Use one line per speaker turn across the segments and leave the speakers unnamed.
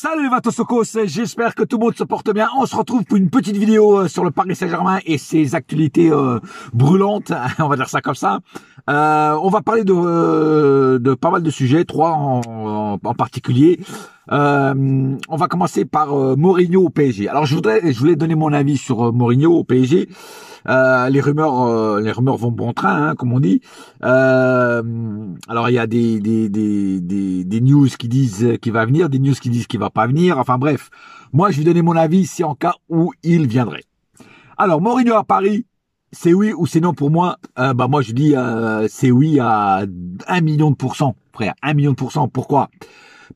Salut les Vatosokos, j'espère que tout le monde se porte bien. On se retrouve pour une petite vidéo sur le Paris Saint-Germain et ses actualités brûlantes, on va dire ça comme ça. On va parler de pas mal de sujets, trois en particulier. On va commencer par Mourinho au PSG. Alors je voulais donner mon avis sur Mourinho au PSG. Les rumeurs vont bon train, hein, comme on dit. Alors il y a des news qui disent qu'il va venir, des news qui disent qu'il va pas venir. Enfin bref, moi je vais donner mon avis si en cas où il viendrait. Alors Mourinho à Paris, c'est oui ou c'est non pour moi. Moi je dis c'est oui à 1 million de pourcents, frère, 1 million de pourcents. Pourquoi?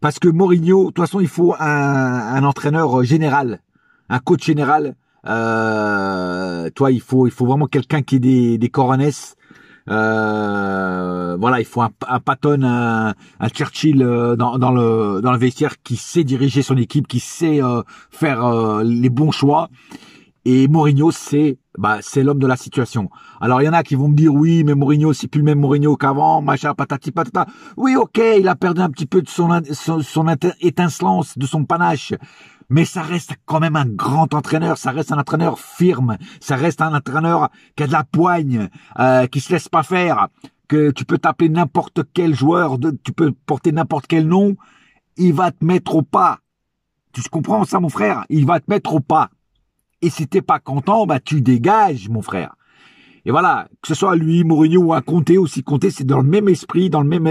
Parce que Mourinho, de toute façon, il faut un entraîneur général, un coach général. Il faut vraiment quelqu'un qui ait des coronesses. Il faut un Patton, un Churchill dans le vestiaire qui sait diriger son équipe, qui sait faire les bons choix. Et Mourinho, c'est l'homme de la situation. Alors il y en a qui vont me dire oui, mais Mourinho, c'est plus le même Mourinho qu'avant, machin, patati patata. Oui, ok, il a perdu un petit peu de son étincelance, de son panache. Mais ça reste quand même un grand entraîneur, ça reste un entraîneur firme, ça reste un entraîneur qui a de la poigne, qui se laisse pas faire, que tu peux t'appeler n'importe quel joueur, tu peux porter n'importe quel nom, il va te mettre au pas. Tu comprends ça, mon frère? Il va te mettre au pas. Et si t'es pas content, tu dégages, mon frère. Et voilà, que ce soit lui, Mourinho ou un Conte aussi. Conte, c'est dans le même esprit, dans le même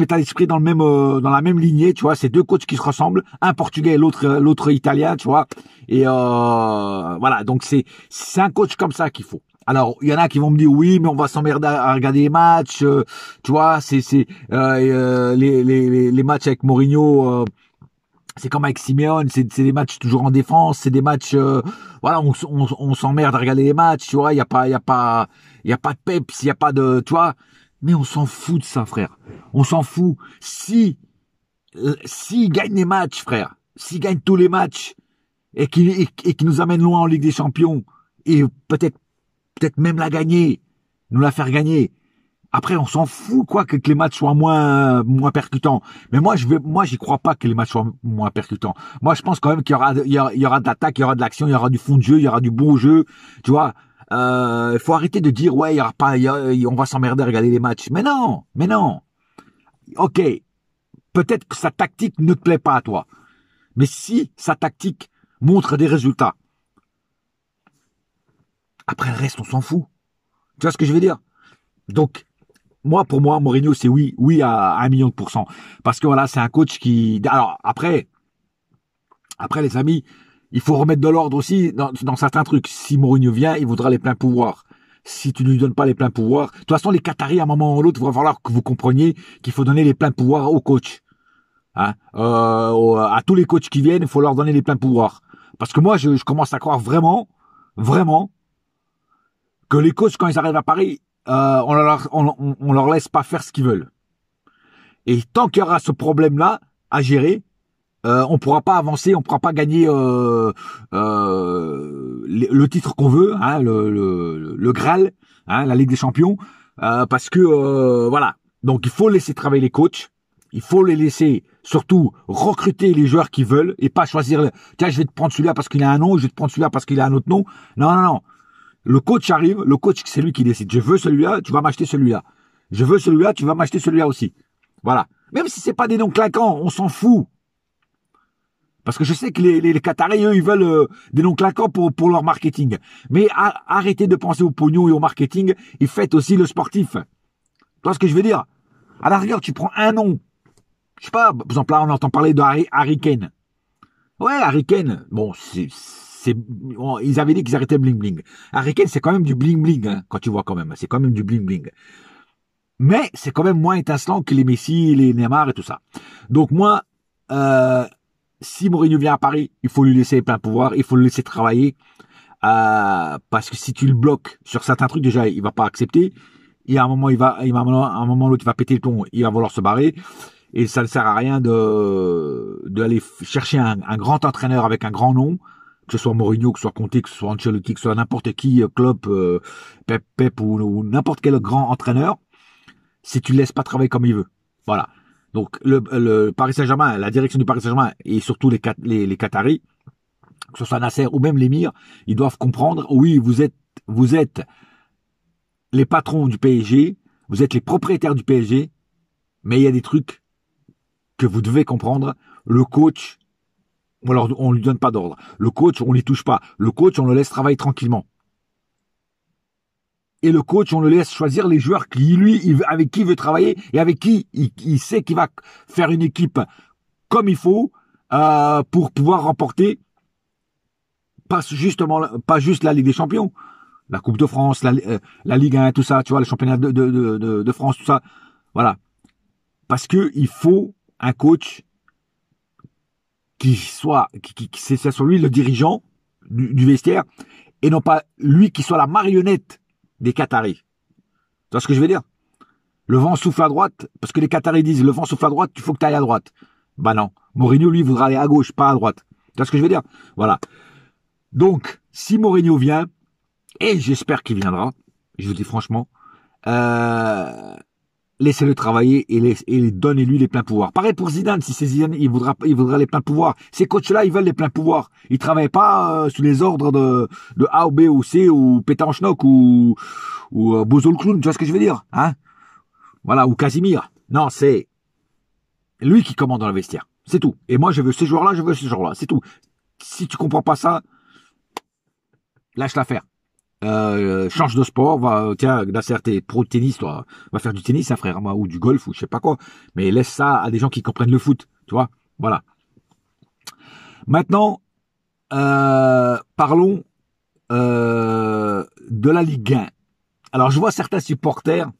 état d'esprit, dans la même lignée, tu vois. C'est deux coachs qui se ressemblent, un portugais et l'autre italien, tu vois. Et voilà, donc c'est un coach comme ça qu'il faut. Alors, il y en a qui vont me dire oui, mais on va s'emmerder à regarder les matchs, tu vois. Les matchs avec Mourinho. C'est comme avec Simeone, c'est des matchs toujours en défense, c'est des matchs, on s'emmerde à regarder les matchs, tu vois, il y a pas de peps, il y a pas de, tu vois, mais on s'en fout de ça, frère. On s'en fout. S'il gagne les matchs, frère, s'il gagne tous les matchs, et qui nous amène loin en Ligue des Champions, et peut-être même la gagner, nous la faire gagner. Après, on s'en fout, que les matchs soient moins percutants. Mais moi, j'y crois pas que les matchs soient moins percutants. Moi, je pense quand même qu'il y aura de l'attaque, il y aura de l'action, il y aura du fond de jeu, il y aura du bon jeu. Tu vois, faut arrêter de dire, ouais, on va s'emmerder à regarder les matchs. Mais non. Ok. Peut-être que sa tactique ne te plaît pas à toi. Mais si sa tactique montre des résultats, après le reste, on s'en fout. Tu vois ce que je veux dire? Donc, pour moi, Mourinho, c'est oui à 1 million de pourcents. Parce que voilà, c'est un coach qui... Alors, après, les amis, il faut remettre de l'ordre aussi dans certains trucs. Si Mourinho vient, il voudra les pleins pouvoirs. Si tu ne lui donnes pas les pleins pouvoirs... De toute façon, les Qataris, à un moment ou l'autre, il va falloir que vous compreniez qu'il faut donner les pleins pouvoirs aux coachs. Hein, à tous les coachs qui viennent, il faut leur donner les pleins pouvoirs. Parce que moi, je commence à croire vraiment, que les coachs, quand ils arrivent à Paris... on leur laisse pas faire ce qu'ils veulent. Et tant qu'il y aura ce problème-là à gérer, on pourra pas avancer, on pourra pas gagner le titre qu'on veut, hein, le Graal, hein, la Ligue des Champions, parce que voilà. Donc il faut laisser travailler les coachs, il faut les laisser surtout recruter les joueurs qui veulent et pas choisir. Tiens, je vais te prendre celui-là parce qu'il a un nom, je vais te prendre celui-là parce qu'il a un autre nom. Non. Le coach arrive, le coach, c'est lui qui décide. Je veux celui-là, tu vas m'acheter celui-là. Je veux celui-là, tu vas m'acheter celui-là aussi. Voilà. Même si c'est pas des noms claquants, on s'en fout. Parce que je sais que les Qataris, eux, ils veulent des noms claquants pour leur marketing. Mais arrêtez de penser au pognon et au marketing et faites aussi le sportif. Tu vois ce que je veux dire? À la rigueur, tu prends un nom. Je sais pas, par exemple, là, on entend parler de Harry Kane. Ouais, Harry Kane, bon, ils avaient dit qu'ils arrêtaient bling bling. Harry Kane, c'est quand même du bling bling, hein, quand tu vois quand même. C'est quand même du bling bling. Mais c'est quand même moins étincelant que les Messi, les Neymar et tout ça. Donc moi, si Mourinho vient à Paris, il faut lui laisser plein pouvoir, il faut le laisser travailler. Parce que si tu le bloques sur certains trucs, déjà, il va pas accepter. Et à un moment, un moment l'autre, il va péter le plomb, il va vouloir se barrer. Et ça ne sert à rien d'aller chercher un grand entraîneur avec un grand nom, que ce soit Mourinho, que ce soit Conte, que ce soit Ancelotti, que ce soit n'importe qui, Klopp, Pep ou n'importe quel grand entraîneur, si tu le laisses pas travailler comme il veut. Voilà. Donc le Paris Saint-Germain, la direction du Paris Saint-Germain et surtout les Qataris, que ce soit Nasser ou même l'émir, ils doivent comprendre, oui, vous êtes les patrons du PSG, vous êtes les propriétaires du PSG, mais il y a des trucs que vous devez comprendre. Le coach, alors on lui donne pas d'ordre. Le coach, on les touche pas. Le coach, on le laisse travailler tranquillement. Et le coach, on le laisse choisir les joueurs avec qui il veut travailler et avec qui il sait qu'il va faire une équipe comme il faut pour pouvoir remporter pas juste la Ligue des Champions, la Coupe de France, la Ligue 1, tout ça, tu vois, le championnat de France, tout ça. Voilà. Parce que il faut un coach c'est sur lui le dirigeant du vestiaire et non pas lui qui soit la marionnette des Qataris. Tu vois ce que je veux dire? Le vent souffle à droite, parce que les Qataris disent le vent souffle à droite, il faut que tu ailles à droite. Bah non. Mourinho, lui, voudra aller à gauche, pas à droite. Tu vois ce que je veux dire? Voilà. Donc, si Mourinho vient, et j'espère qu'il viendra, je vous dis franchement, laissez-le travailler et donnez-lui les pleins pouvoirs. Pareil pour Zidane, si c'est Zidane, il voudra les pleins pouvoirs. Ces coachs-là, ils veulent les pleins pouvoirs. Ils travaillent pas sous les ordres de A ou B ou C ou Pétanchnock ou Bozo le clown, tu vois ce que je veux dire, hein? Voilà, ou Casimir. Non, c'est lui qui commande dans le vestiaire. C'est tout. Et moi, je veux ces joueurs-là, je veux ces joueurs-là. C'est tout. Si tu comprends pas ça, lâche l'affaire. Change de sport, tiens, Nasser, t'es pro de tennis, toi, va faire du tennis, hein, frère, ou du golf, ou je sais pas quoi. Mais laisse ça à des gens qui comprennent le foot, tu vois. Voilà. Maintenant, parlons de la Ligue 1. Alors, je vois certains supporters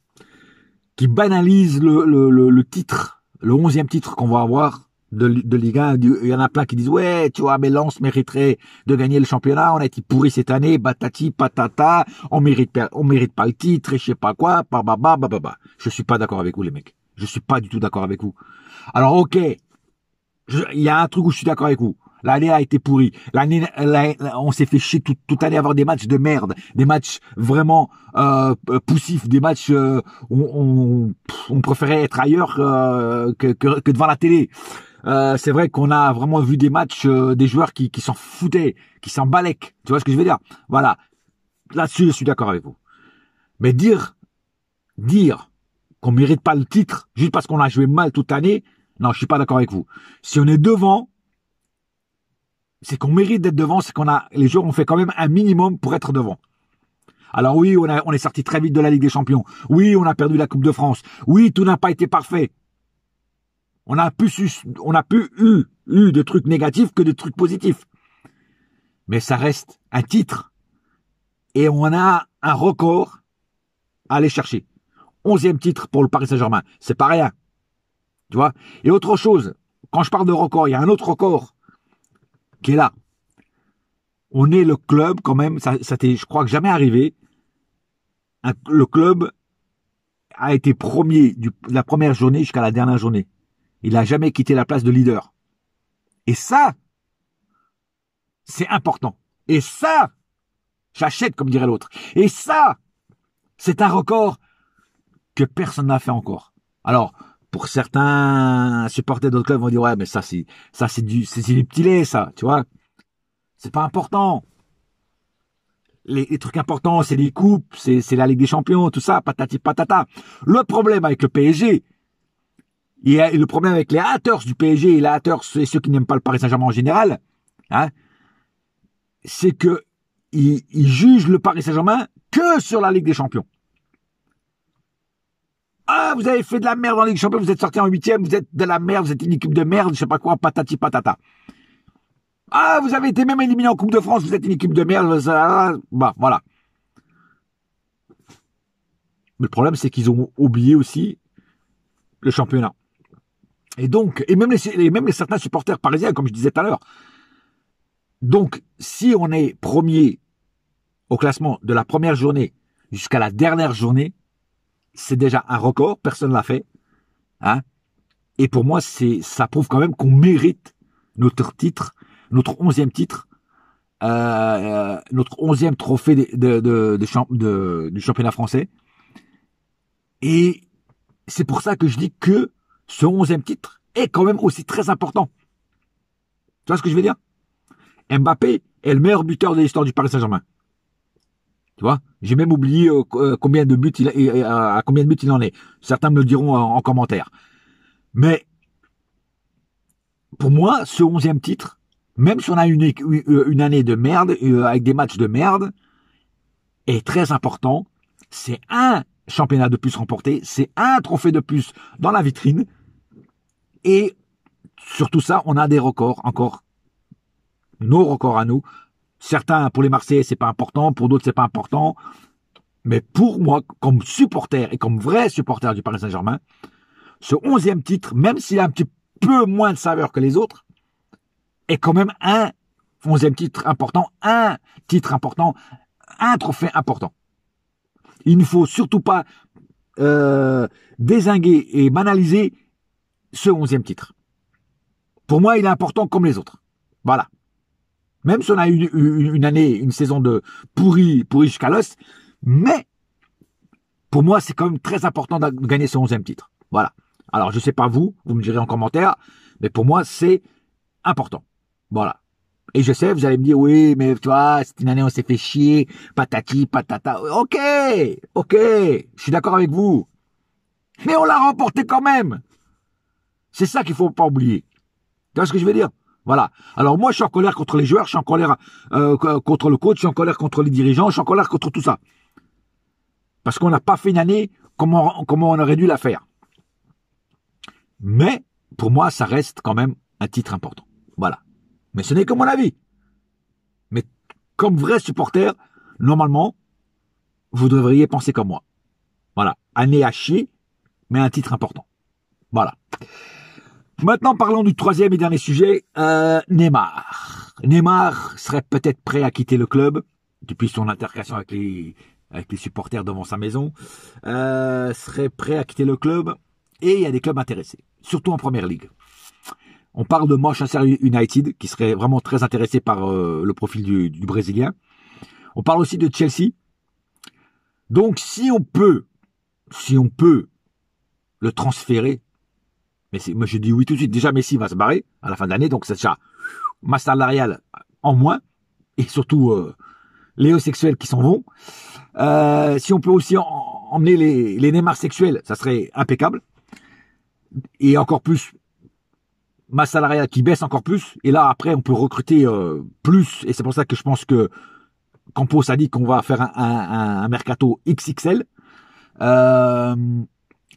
qui banalisent le titre, le 11e titre qu'on va avoir de Ligue 1. Il y en a plein qui disent ouais, tu vois, mais Lens mériterait de gagner le championnat, on a été pourri cette année, batati patata, on mérite pas le titre et je sais pas quoi, bababa. Je suis pas d'accord avec vous les mecs. Je suis pas du tout d'accord avec vous. Alors OK, il y a un truc où je suis d'accord avec vous. L'année a été pourrie. On s'est fait chier toute l'année à avoir des matchs de merde, des matchs vraiment poussifs, des matchs où on préférait être ailleurs que devant la télé. C'est vrai qu'on a vraiment vu des matchs des joueurs qui s'en foutaient, qui s'en balèquent. Tu vois ce que je veux dire? Voilà. Là-dessus, je suis d'accord avec vous. Mais dire qu'on mérite pas le titre juste parce qu'on a joué mal toute l'année, non, je suis pas d'accord avec vous. Si on est devant, c'est qu'on mérite d'être devant, c'est les joueurs ont fait quand même un minimum pour être devant. Alors oui, on est sorti très vite de la Ligue des Champions. Oui, on a perdu la Coupe de France. Oui, tout n'a pas été parfait. On a plus eu de trucs négatifs que de trucs positifs. Mais ça reste un titre. Et on a un record à aller chercher. 11e titre pour le Paris Saint-Germain. C'est pas rien. Tu vois? Et autre chose, quand je parle de record, il y a un autre record qui est là. On est le club quand même, ça t'est, je crois que jamais arrivé. Le club a été premier de la première journée jusqu'à la dernière journée. Il n'a jamais quitté la place de leader. Et ça, c'est important. Et ça, j'achète comme dirait l'autre. Et ça, c'est un record que personne n'a fait encore. Alors, pour certains supporters d'autres clubs vont dire ouais, mais ça c'est du petit lait, ça, tu vois. C'est pas important. Les trucs importants, c'est les coupes, c'est la Ligue des Champions, tout ça, patati patata. Le problème avec le PSG, et le problème avec les haters du PSG et les haters et ceux qui n'aiment pas le Paris Saint-Germain en général, hein, c'est que ils jugent le Paris Saint-Germain que sur la Ligue des Champions. Ah, vous avez fait de la merde en Ligue des Champions, vous êtes sorti en 8e, vous êtes de la merde, vous êtes une équipe de merde, je sais pas quoi, patati patata. Ah, vous avez été même éliminé en Coupe de France, vous êtes une équipe de merde, bah, voilà. Mais le problème, c'est qu'ils ont oublié aussi le championnat. Et donc, et même les certains supporters parisiens, comme je disais tout à l'heure. Donc, si on est premier au classement de la première journée jusqu'à la dernière journée, c'est déjà un record, personne ne l'a fait. Hein. Et pour moi, ça prouve quand même qu'on mérite notre titre, notre 11e titre, notre 11e trophée du championnat français. Et c'est pour ça que je dis que ce 11e titre est quand même aussi très important. Tu vois ce que je veux dire? Mbappé est le meilleur buteur de l'histoire du Paris Saint-Germain. Tu vois? J'ai même oublié combien de buts à combien de buts il en est. Certains me le diront en commentaire. Mais pour moi, ce 11e titre, même si on a une année de merde, avec des matchs de merde, est très important. C'est un championnat de plus remporté, c'est un trophée de plus dans la vitrine. Et sur tout ça, on a des records, encore nos records à nous. Certains, pour les Marseillais, c'est pas important, pour d'autres, c'est pas important. Mais pour moi, comme supporter et comme vrai supporter du Paris Saint-Germain, ce 11e titre, même s'il a un petit peu moins de saveur que les autres, est quand même un 11e titre important, un titre important, un trophée important. Il ne faut surtout pas dézinguer et banaliser ce 11e titre. Pour moi, il est important comme les autres. Voilà. Même si on a eu une année, une saison de pourri jusqu'à l'os, mais pour moi, c'est quand même très important de gagner ce 11e titre. Voilà. Alors, je sais pas vous me direz en commentaire, mais pour moi, c'est important. Voilà. Et je sais, vous allez me dire, oui, mais tu vois, c'est une année où on s'est fait chier, patati, patata. Ok, je suis d'accord avec vous. Mais on l'a remporté quand même. C'est ça qu'il faut pas oublier. Tu vois ce que je veux dire? Voilà. Alors moi, je suis en colère contre les joueurs, je suis en colère contre le coach, je suis en colère contre les dirigeants, je suis en colère contre tout ça. Parce qu'on n'a pas fait une année comme on aurait dû la faire. Mais, pour moi, ça reste quand même un titre important. Voilà. Mais ce n'est que mon avis. Mais comme vrai supporter, normalement, vous devriez penser comme moi. Voilà. Année à chier, mais un titre important. Voilà. Maintenant, parlons du troisième et dernier sujet, Neymar. Neymar serait peut-être prêt à quitter le club, depuis son altercation avec les supporters devant sa maison, serait prêt à quitter le club, et il y a des clubs intéressés, surtout en Première Ligue. On parle de Manchester United, qui serait vraiment très intéressé par le profil du Brésilien. On parle aussi de Chelsea. Donc, si on peut le transférer, mais moi je dis oui tout de suite, déjà Messi va se barrer à la fin de l'année, donc c'est déjà masse salariale en moins, et surtout les homosexuels qui s'en vont. Si on peut aussi emmener les Neymar sexuels, ça serait impeccable. Et encore plus, masse salariale qui baisse encore plus, et là après on peut recruter plus, et c'est pour ça que je pense que Campos a dit qu'on va faire un mercato XXL.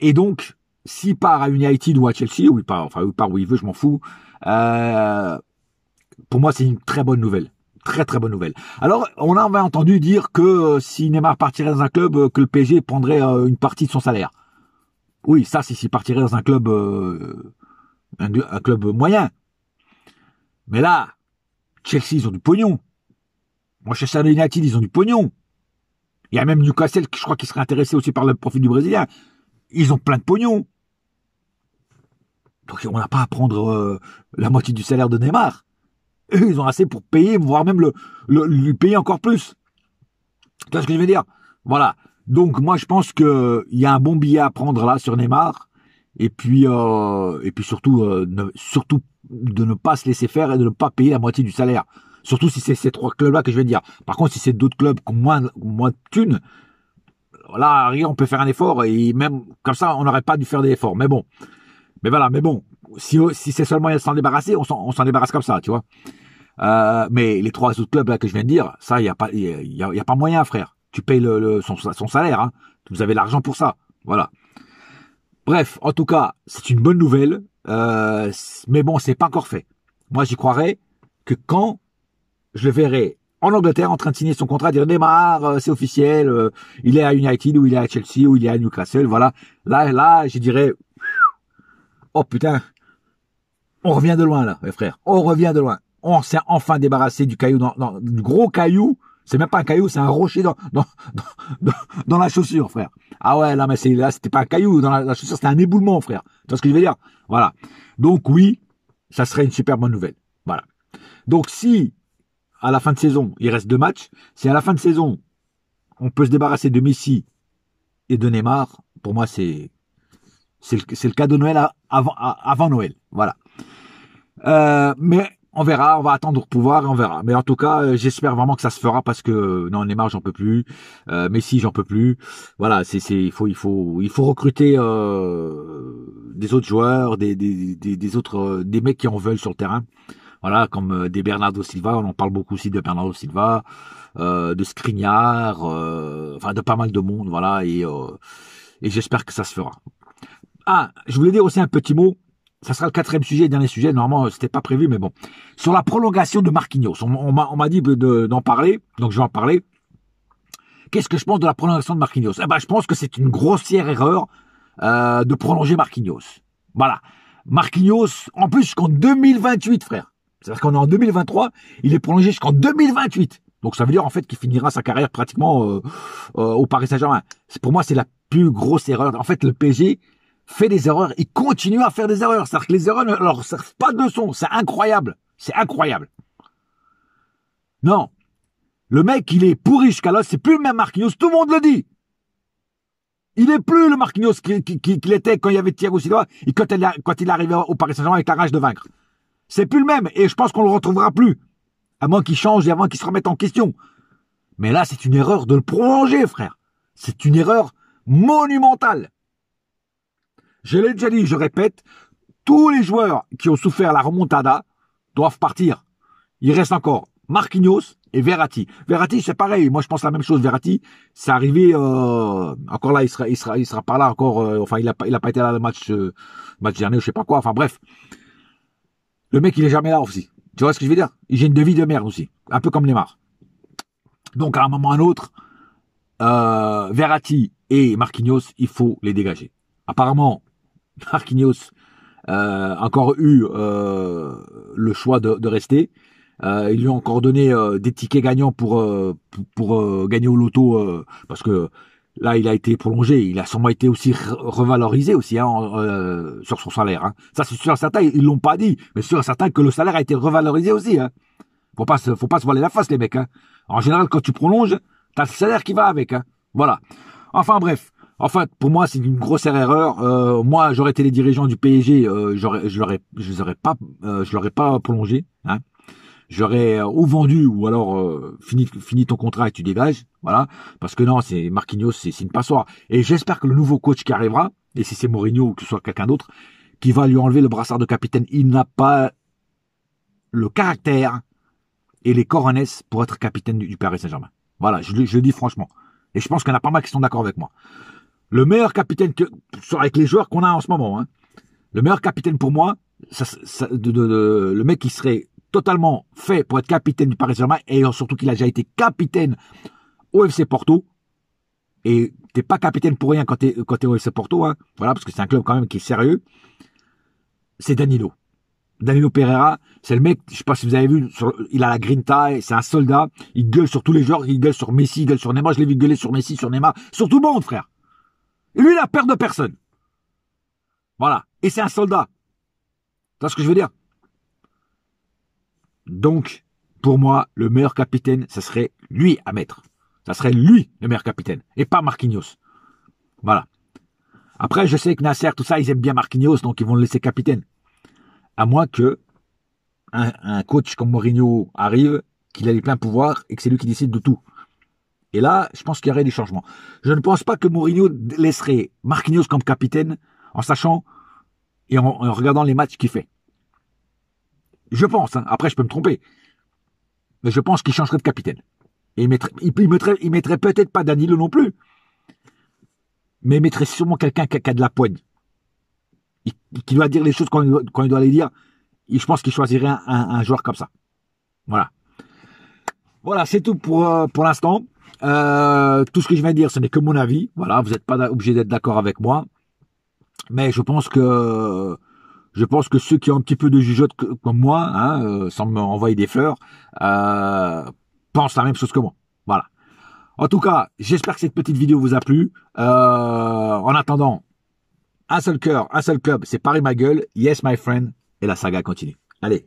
Et donc, s'il part à United ou à Chelsea, ou il part où il veut, je m'en fous, pour moi c'est une très bonne nouvelle. Très très bonne nouvelle. Alors, on avait entendu dire que si Neymar partirait dans un club, que le PSG prendrait une partie de son salaire. Oui, ça c'est s'il partirait dans un club un club moyen. Mais là, Chelsea, ils ont du pognon. Manchester United, ils ont du pognon. Il y a même Newcastle, je crois, qui serait intéressé aussi par le profil du Brésilien. Ils ont plein de pognon. Donc on n'a pas à prendre la moitié du salaire de Neymar. Eux, ils ont assez pour payer, voire même lui payer encore plus. Tu vois ce que je veux dire? Voilà. Donc moi, je pense qu'il y a un bon billet à prendre là sur Neymar. Et puis surtout de ne pas se laisser faire et de ne pas payer la moitié du salaire. Surtout si c'est ces trois clubs-là que je vais dire. Par contre, si c'est d'autres clubs qui ont moins de thunes, là, on peut faire un effort et même comme ça, on n'aurait pas dû faire des efforts. Mais bon, si c'est seulement à s'en débarrasser, on s'en débarrasse comme ça, tu vois. Mais les trois autres clubs là que je viens de dire, ça, il y a pas moyen, frère. Tu payes son salaire, hein. Vous avez l'argent pour ça, voilà. Bref, en tout cas, c'est une bonne nouvelle, mais bon, c'est pas encore fait. Moi, j'y croirais que quand je le verrai en Angleterre en train de signer son contrat, dire Neymar, c'est officiel, il est à United ou il est à Chelsea ou il est à Newcastle, voilà. Là, je dirais, oh putain, on revient de loin là, mes frères, on revient de loin. On s'est enfin débarrassé du caillou, du gros caillou. C'est même pas un caillou, c'est un rocher dans la chaussure, frère. Ah ouais, là, mais là, c'était pas un caillou dans la chaussure, c'était un éboulement, frère. Tu vois ce que je veux dire? Voilà. Donc oui, ça serait une super bonne nouvelle. Voilà. Donc si, à la fin de saison, il reste 2 matchs, si à la fin de saison, on peut se débarrasser de Messi et de Neymar, pour moi, c'est le cadeau de Noël avant Noël. Voilà. Mais on verra, on va attendre pour pouvoir et on verra. Mais en tout cas, j'espère vraiment que ça se fera parce que non, Neymar, j'en peux plus. Messi, j'en peux plus. Voilà, il faut recruter des autres joueurs, des autres, des mecs qui en veulent sur le terrain. Voilà, comme des Bernardo Silva, on en parle beaucoup aussi de Bernardo Silva, de Skriniar, enfin de pas mal de monde, voilà, et j'espère que ça se fera. Ah, je voulais dire aussi un petit mot. Ça sera le quatrième sujet, dernier sujet. Normalement, c'était pas prévu, mais bon. Sur la prolongation de Marquinhos. On m'a dit d'en parler, donc je vais en parler. Qu'est-ce que je pense de la prolongation de Marquinhos? Eh ben, je pense que c'est une grossière erreur de prolonger Marquinhos. Voilà. Marquinhos, en plus, jusqu'en 2028, frère. C'est-à-dire qu'on est en 2023, il est prolongé jusqu'en 2028. Donc ça veut dire en fait qu'il finira sa carrière pratiquement au Paris Saint-Germain. Pour moi, c'est la plus grosse erreur. En fait, le PSG fait des erreurs, il continue à faire des erreurs. C'est-à-dire que les erreurs ne leur servent pas de leçon. C'est incroyable. C'est incroyable. Non. Le mec, il est pourri jusqu'à là. C'est plus le même Marquinhos. Tout le monde le dit. Il est plus le Marquinhos qu'il était quand il y avait Thiago Silva et quand il est arrivé au Paris Saint-Germain avec la rage de vaincre. C'est plus le même. Et je pense qu'on le retrouvera plus. À moins qu'il change et à moins qu'il se remette en question. Mais là, c'est une erreur de le prolonger, frère. C'est une erreur monumentale. Je l'ai déjà dit, je répète, tous les joueurs qui ont souffert la remontada doivent partir. Il reste encore Marquinhos et Verratti. Verratti, c'est pareil. Moi, je pense la même chose. Verratti, c'est arrivé, encore là, il sera pas là encore, enfin, il a pas été là le match dernier, je sais pas quoi. Enfin, bref. Le mec, il est jamais là aussi. Tu vois ce que je veux dire? Il a une vie de merde aussi. Un peu comme Neymar. Donc, à un moment ou à un autre, Verratti et Marquinhos, il faut les dégager. Apparemment, Marquinhos encore eu le choix de rester. Ils lui ont encore donné des tickets gagnants pour gagner au loto parce que là il a été prolongé, il a sûrement été aussi revalorisé aussi sur son salaire. Hein. Ça c'est sûr et certain, ils l'ont pas dit, mais c'est sûr et certain que le salaire a été revalorisé aussi. Hein. Faut pas se voiler la face les mecs. Hein. En général quand tu prolonges, t'as le salaire qui va avec. Hein. Voilà. Enfin bref. En fait, pour moi, c'est une grosse erreur. Moi, j'aurais été les dirigeants du PSG, je l'aurais pas prolongé. Hein. J'aurais ou vendu ou alors fini ton contrat et tu dégages. Voilà, parce que non, c'est Marquinhos, c'est une passoire. Et j'espère que le nouveau coach qui arrivera, et si c'est Mourinho ou que ce soit quelqu'un d'autre, qui va lui enlever le brassard de capitaine. Il n'a pas le caractère et les cojones pour être capitaine du Paris Saint-Germain. Voilà, je le dis franchement. Et je pense qu'il y en a pas mal qui sont d'accord avec moi. Le meilleur capitaine avec les joueurs qu'on a en ce moment, hein, le meilleur capitaine pour moi, le mec qui serait totalement fait pour être capitaine du Paris Saint-Germain et surtout qu'il a déjà été capitaine au FC Porto. Et t'es pas capitaine pour rien quand t'es au FC Porto, hein, voilà, parce que c'est un club quand même qui est sérieux. C'est Danilo. Danilo Pereira, c'est le mec, je sais pas si vous avez vu, il a la grinta, c'est un soldat, il gueule sur tous les joueurs, il gueule sur Messi, il gueule sur Neymar, je l'ai vu gueuler sur Messi, sur Neymar, sur tout le monde, frère. Et lui, il a peur de personne. Voilà. Et c'est un soldat. Tu vois ce que je veux dire? Donc, pour moi, le meilleur capitaine, ça serait lui à mettre. Ça serait lui, le meilleur capitaine. Et pas Marquinhos. Voilà. Après, je sais que Nasser, tout ça, ils aiment bien Marquinhos, donc ils vont le laisser capitaine. À moins que un coach comme Mourinho arrive, qu'il ait les pleins pouvoirs et que c'est lui qui décide de tout. Et là, je pense qu'il y aurait des changements. Je ne pense pas que Mourinho laisserait Marquinhos comme capitaine en sachant et en regardant les matchs qu'il fait. Je pense, hein. Après je peux me tromper. Mais je pense qu'il changerait de capitaine. Et il mettrait peut-être pas Danilo non plus. Mais il mettrait sûrement quelqu'un qui a de la poigne. Qui doit dire les choses quand il doit les dire. Et je pense qu'il choisirait un joueur comme ça. Voilà. Voilà, c'est tout pour l'instant. Tout ce que je viens de dire, ce n'est que mon avis. Voilà, vous n'êtes pas obligé d'être d'accord avec moi. Mais je pense que ceux qui ont un petit peu de jugeote comme moi, hein, sans m'envoyer des fleurs, pensent la même chose que moi. Voilà. En tout cas, j'espère que cette petite vidéo vous a plu. En attendant, un seul cœur, un seul club, c'est Paris ma gueule, yes my friend, et la saga continue. Allez.